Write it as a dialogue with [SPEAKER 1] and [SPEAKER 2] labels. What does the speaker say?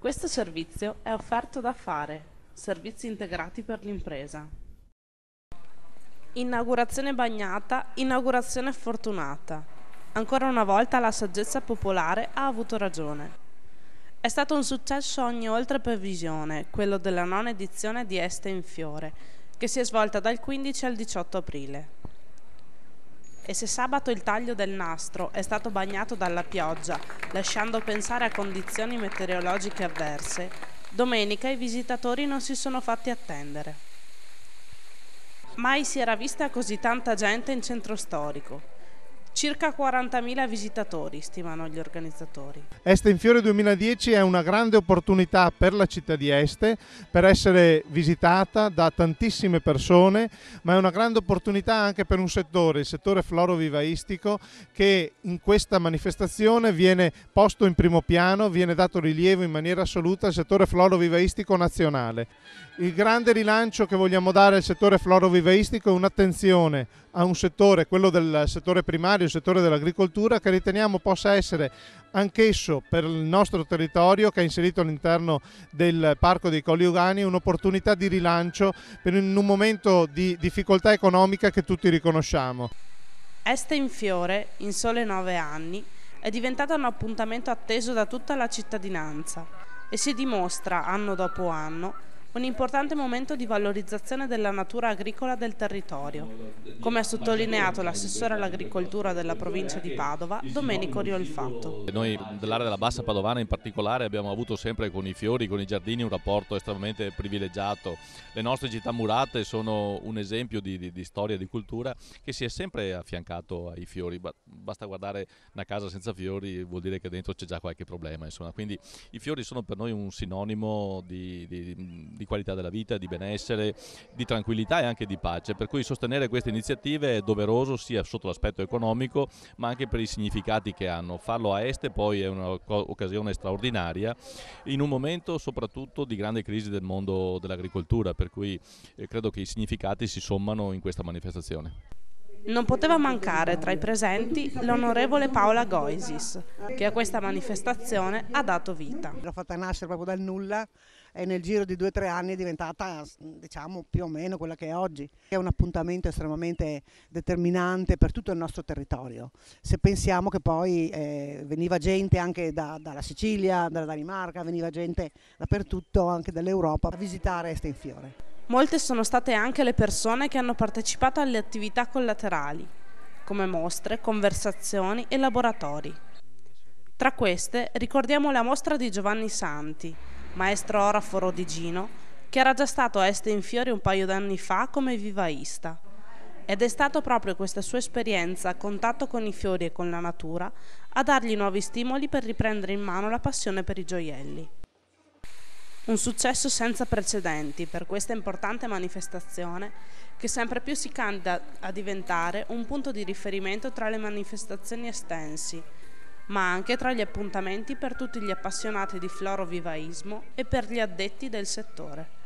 [SPEAKER 1] Questo servizio è offerto da Fare, servizi integrati per l'impresa. Inaugurazione bagnata, inaugurazione fortunata. Ancora una volta la saggezza popolare ha avuto ragione. È stato un successo ogni oltre previsione, quello della nona edizione di Este in Fiore, che si è svolta dal 15 al 18 aprile. E se sabato il taglio del nastro è stato bagnato dalla pioggia, lasciando pensare a condizioni meteorologiche avverse, domenica i visitatori non si sono fatti attendere. Mai si era vista così tanta gente in centro storico. Circa 40.000 visitatori, stimano gli organizzatori.
[SPEAKER 2] Este in Fiore 2010 è una grande opportunità per la città di Este per essere visitata da tantissime persone, ma è una grande opportunità anche per un settore, il settore florovivaistico, che in questa manifestazione viene posto in primo piano, viene dato rilievo in maniera assoluta al settore florovivaistico nazionale. Il grande rilancio che vogliamo dare al settore florovivaistico è un'attenzione a un settore, quello del settore primario, il settore dell'agricoltura, che riteniamo possa essere anch'esso per il nostro territorio, che è inserito all'interno del Parco dei Colli Euganei, un'opportunità di rilancio in un momento di difficoltà economica che tutti riconosciamo.
[SPEAKER 1] Este in Fiore, in sole 9 anni, è diventata un appuntamento atteso da tutta la cittadinanza e si dimostra, anno dopo anno, un importante momento di valorizzazione della natura agricola del territorio, come ha sottolineato l'assessore all'agricoltura della provincia di Padova, Domenico Riolfatto.
[SPEAKER 3] Noi dell'area della Bassa Padovana in particolare abbiamo avuto sempre con i fiori, con i giardini, un rapporto estremamente privilegiato. Le nostre città murate sono un esempio di storia e di cultura che si è sempre affiancato ai fiori. Basta guardare una casa senza fiori, vuol dire che dentro c'è già qualche problema, insomma. Quindi i fiori sono per noi un sinonimo di qualità della vita, di benessere, di tranquillità e anche di pace, per cui sostenere queste iniziative è doveroso sia sotto l'aspetto economico ma anche per i significati che hanno. Farlo a Este poi è un'occasione straordinaria in un momento soprattutto di grande crisi del mondo dell'agricoltura, per cui credo che i significati si sommano in questa manifestazione.
[SPEAKER 1] Non poteva mancare tra i presenti l'onorevole Paola Goisis, che a questa manifestazione ha dato vita.
[SPEAKER 4] L'ho fatta nascere proprio dal nulla e nel giro di 2 o 3 anni è diventata, diciamo, più o meno quella che è oggi. È un appuntamento estremamente determinante per tutto il nostro territorio. Se pensiamo che poi veniva gente anche dalla Sicilia, dalla Danimarca, veniva gente dappertutto, anche dall'Europa, a visitare Este in Fiore.
[SPEAKER 1] Molte sono state anche le persone che hanno partecipato alle attività collaterali, come mostre, conversazioni e laboratori. Tra queste ricordiamo la mostra di Giovanni Santi, maestro orafo rodigino, che era già stato a Este in Fiore un paio d'anni fa come vivaista. Ed è stato proprio questa sua esperienza a contatto con i fiori e con la natura a dargli nuovi stimoli per riprendere in mano la passione per i gioielli. Un successo senza precedenti per questa importante manifestazione che sempre più si candida a diventare un punto di riferimento tra le manifestazioni estensi, ma anche tra gli appuntamenti per tutti gli appassionati di florovivaismo e per gli addetti del settore.